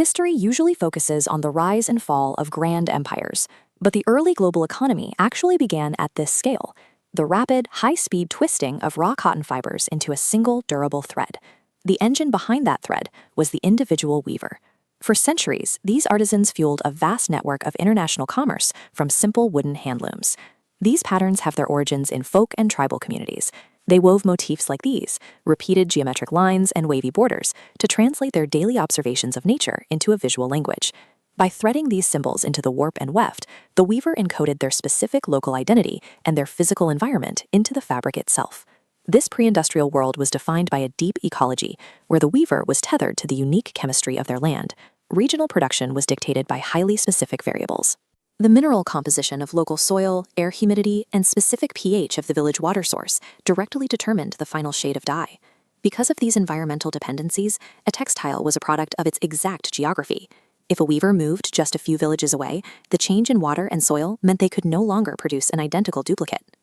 History usually focuses on the rise and fall of grand empires, but the early global economy actually began at this scale: the rapid, high-speed twisting of raw cotton fibers into a single durable thread. The engine behind that thread was the individual weaver. For centuries, these artisans fueled a vast network of international commerce from simple wooden handlooms. These patterns have their origins in folk and tribal communities. They wove motifs like these, repeated geometric lines and wavy borders, to translate their daily observations of nature into a visual language. By threading these symbols into the warp and weft, the weaver encoded their specific local identity and their physical environment into the fabric itself. This pre-industrial world was defined by a deep ecology, where the weaver was tethered to the unique chemistry of their land. Regional production was dictated by highly specific variables. The mineral composition of local soil, air humidity, and specific pH of the village water source directly determined the final shade of dye. Because of these environmental dependencies, a textile was a product of its exact geography. If a weaver moved just a few villages away, the change in water and soil meant they could no longer produce an identical duplicate.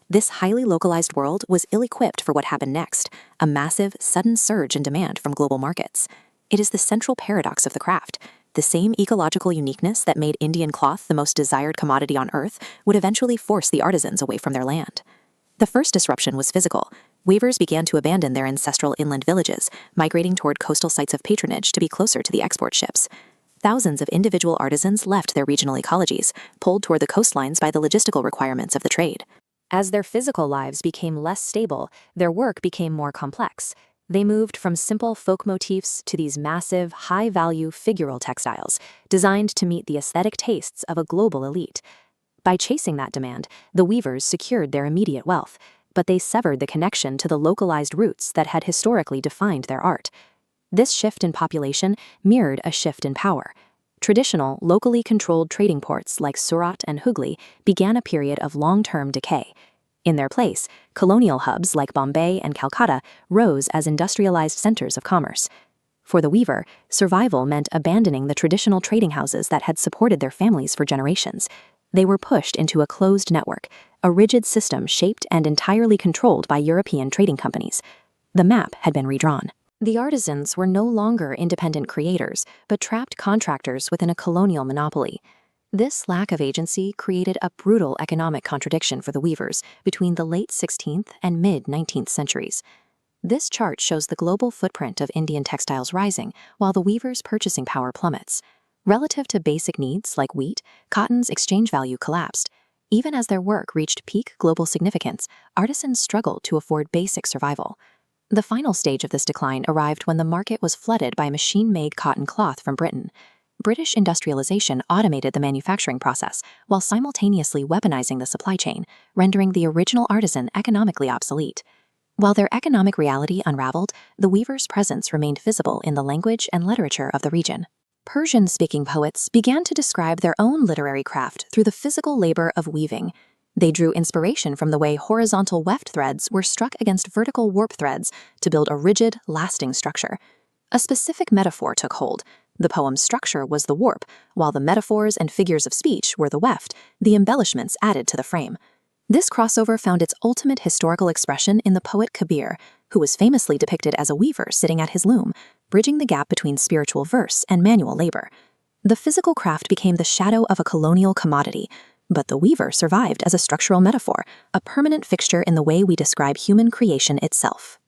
This highly localized world was ill-equipped for what happened next: a massive, sudden surge in demand from global markets. It is the central paradox of the craft. The same ecological uniqueness that made Indian cloth the most desired commodity on Earth would eventually force the artisans away from their land. The first disruption was physical. Weavers began to abandon their ancestral inland villages, migrating toward coastal sites of patronage to be closer to the export ships. Thousands of individual artisans left their regional ecologies, pulled toward the coastlines by the logistical requirements of the trade. As their physical lives became less stable, their work became more complex. They moved from simple folk motifs to these massive, high-value figural textiles, designed to meet the aesthetic tastes of a global elite. By chasing that demand, the weavers secured their immediate wealth, but they severed the connection to the localized roots that had historically defined their art. This shift in population mirrored a shift in power. Traditional, locally controlled trading ports like Surat and Hugli began a period of long-term decay. In their place, colonial hubs like Bombay and Calcutta rose as industrialized centers of commerce. For the weaver, survival meant abandoning the traditional trading houses that had supported their families for generations. They were pushed into a closed network, a rigid system shaped and entirely controlled by European trading companies. The map had been redrawn. The artisans were no longer independent creators, but trapped contractors within a colonial monopoly. This lack of agency created a brutal economic contradiction for the weavers between the late 16th and mid-19th centuries. This chart shows the global footprint of Indian textiles rising while the weavers' purchasing power plummets. Relative to basic needs like wheat, cotton's exchange value collapsed. Even as their work reached peak global significance, artisans struggled to afford basic survival. The final stage of this decline arrived when the market was flooded by machine-made cotton cloth from Britain. British industrialization automated the manufacturing process while simultaneously weaponizing the supply chain, rendering the original artisan economically obsolete. While their economic reality unraveled, the weavers' presence remained visible in the language and literature of the region. Persian-speaking poets began to describe their own literary craft through the physical labor of weaving. They drew inspiration from the way horizontal weft threads were struck against vertical warp threads to build a rigid, lasting structure. A specific metaphor took hold. The poem's structure was the warp, while the metaphors and figures of speech were the weft, the embellishments added to the frame. This crossover found its ultimate historical expression in the poet Kabir, who was famously depicted as a weaver sitting at his loom, bridging the gap between spiritual verse and manual labor. The physical craft became the shadow of a colonial commodity, but the weaver survived as a structural metaphor, a permanent fixture in the way we describe human creation itself.